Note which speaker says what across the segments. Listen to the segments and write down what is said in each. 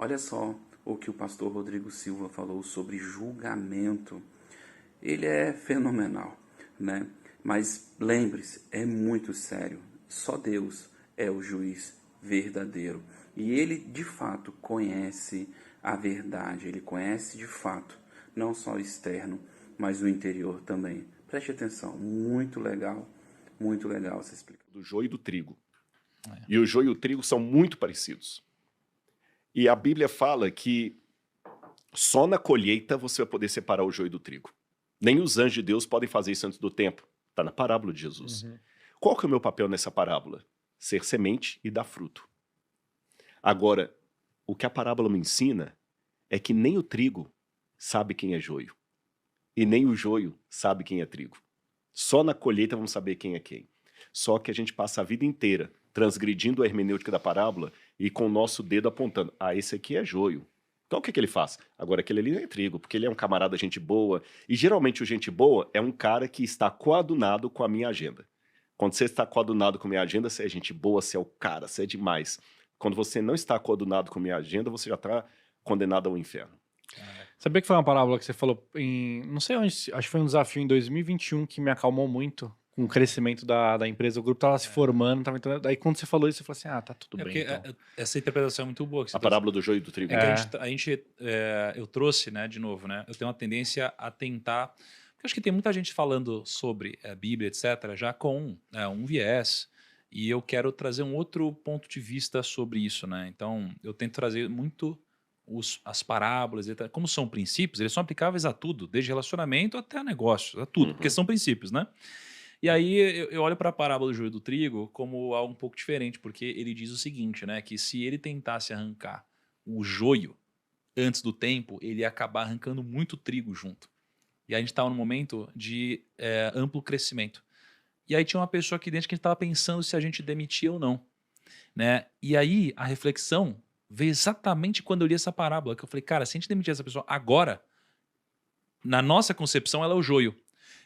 Speaker 1: Olha só o que o pastor Rodrigo Silva falou sobre julgamento. Ele é fenomenal, né? Mas lembre-se, é muito sério. Só Deus é o juiz verdadeiro. E ele, de fato, conhece a verdade. Ele conhece, de fato, não só o externo, mas o interior também. Preste atenção, muito legal essa explicação.
Speaker 2: Do joio e do trigo. E o joio e o trigo são muito parecidos. E a Bíblia fala que só na colheita você vai poder separar o joio do trigo. Nem os anjos de Deus podem fazer isso antes do tempo. Está na parábola de Jesus. Qual que é o meu papel nessa parábola? Ser semente e dar fruto. Agora, o que a parábola me ensina é que nem o trigo sabe quem é joio. E nem o joio sabe quem é trigo. Só na colheita vamos saber quem é quem. Só que a gente passa a vida inteira transgredindo a hermenêutica da parábola e com o nosso dedo apontando. Ah, esse aqui é joio. Então o que ele faz? Agora aquele ali é trigo, porque ele é um camarada gente boa. E geralmente o gente boa é um cara que está coadunado com a minha agenda. Quando você está coadunado com a minha agenda, você é gente boa, você é o cara, você é demais. Quando você não está coadunado com a minha agenda, você já está condenado ao inferno.
Speaker 3: Sabia que foi uma parábola que você falou em... Não sei onde, acho que foi um desafio em 2021 que me acalmou muito com o crescimento da empresa. O grupo estava se formando, tava entrando... Daí quando você falou isso, eu falei assim, tá tudo bem. Então.
Speaker 4: Essa interpretação é muito boa. Que
Speaker 2: a parábola do joio e do trigo.
Speaker 4: Eu trouxe, né, de novo, né? Eu tenho uma tendência a tentar... Porque acho que tem muita gente falando sobre a Bíblia, etc., já com um viés. E eu quero trazer um outro ponto de vista sobre isso, né? Então, eu tento trazer muito... as parábolas, etc. Como são princípios, eles são aplicáveis a tudo, desde relacionamento até a negócio, a tudo, porque são princípios, né? E aí eu olho para a parábola do joio e do trigo como algo um pouco diferente, porque ele diz o seguinte, né? Que se ele tentasse arrancar o joio antes do tempo, ele ia acabar arrancando muito trigo junto. E a gente estava num momento de amplo crescimento. E aí tinha uma pessoa aqui dentro que a gente estava pensando se a gente demitia ou não, né? E aí a reflexão veio exatamente quando eu li essa parábola, que eu falei, cara, se a gente demitir essa pessoa agora, na nossa concepção ela é o joio.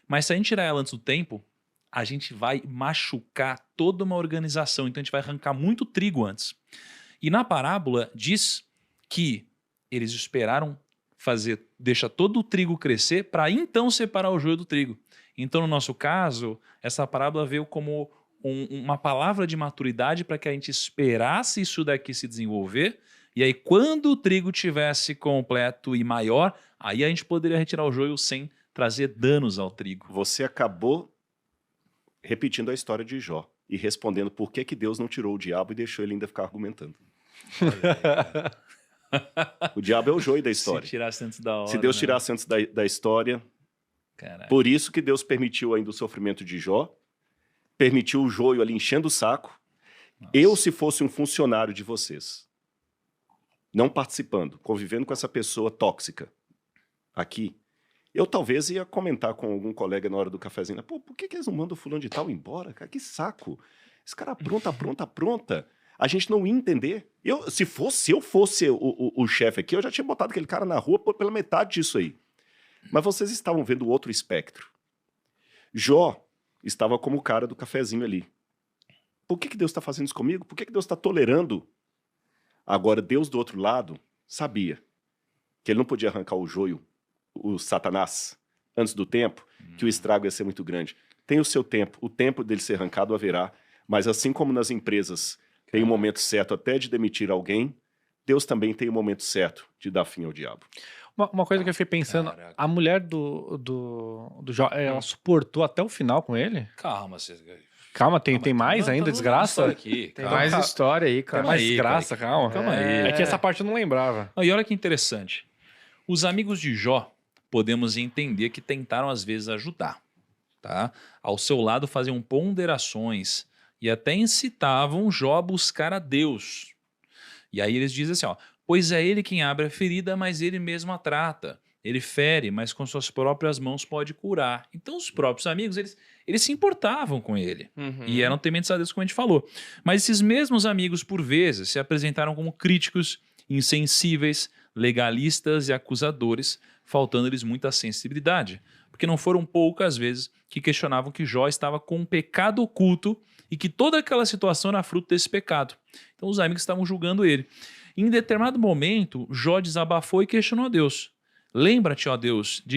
Speaker 4: Mas se a gente tirar ela antes do tempo, a gente vai machucar toda uma organização. Então a gente vai arrancar muito trigo antes. E na parábola diz que eles esperaram deixar todo o trigo crescer para então separar o joio do trigo. Então no nosso caso, essa parábola veio como uma palavra de maturidade para que a gente esperasse isso daqui se desenvolver, e aí quando o trigo tivesse completo e maior, aí a gente poderia retirar o joio sem trazer danos ao trigo.
Speaker 2: Você acabou repetindo a história de Jó e respondendo por que Deus não tirou o diabo e deixou ele ainda ficar argumentando. O diabo é o joio da história.
Speaker 4: Se tirasse antes da hora.
Speaker 2: Se Deus tirasse antes da história...
Speaker 4: Caraca.
Speaker 2: Por isso que Deus permitiu ainda o sofrimento de Jó, permitiu o joio ali enchendo o saco. Nossa. Eu, se fosse um funcionário de vocês, não participando, convivendo com essa pessoa tóxica aqui, eu talvez ia comentar com algum colega na hora do cafezinho, pô, por que eles não mandam o fulano de tal embora? Cara, que saco. Esse cara apronta. A gente não ia entender. Se eu fosse o chefe aqui, eu já tinha botado aquele cara na rua pela metade disso aí. Mas vocês estavam vendo o outro espectro. Jó estava como o cara do cafezinho ali. Por que Deus está fazendo isso comigo? Por que Deus está tolerando? Agora, Deus do outro lado sabia que ele não podia arrancar o joio, o Satanás, antes do tempo, que o estrago ia ser muito grande. Tem o seu tempo, o tempo dele ser arrancado haverá, mas assim como nas empresas tem o momento certo até de demitir alguém, Deus também tem o momento certo de dar fim ao diabo.
Speaker 3: Uma coisa que eu fiquei pensando, a mulher do Jó, ela suportou até o final com ele? Calma, tem mais ainda, desgraça?
Speaker 5: Aqui. Tem mais história aí, cara.
Speaker 3: Tem mais desgraça, calma.
Speaker 4: Calma aí.
Speaker 3: É que essa parte eu não lembrava.
Speaker 4: E olha que interessante. Os amigos de Jó, podemos entender que tentaram às vezes ajudar. Tá? Ao seu lado faziam ponderações e até incitavam Jó a buscar a Deus. E aí eles dizem assim, pois é ele quem abre a ferida, mas ele mesmo a trata. Ele fere, mas com suas próprias mãos pode curar. Então os próprios amigos, eles se importavam com ele. E eram tementes a Deus, como a gente falou. Mas esses mesmos amigos, por vezes, se apresentaram como críticos, insensíveis, legalistas e acusadores, faltando-lhes muita sensibilidade. Porque não foram poucas vezes que questionavam que Jó estava com um pecado oculto e que toda aquela situação era fruto desse pecado. Então os amigos estavam julgando ele. Em determinado momento, Jó desabafou e questionou a Deus. Lembra-te, ó Deus, de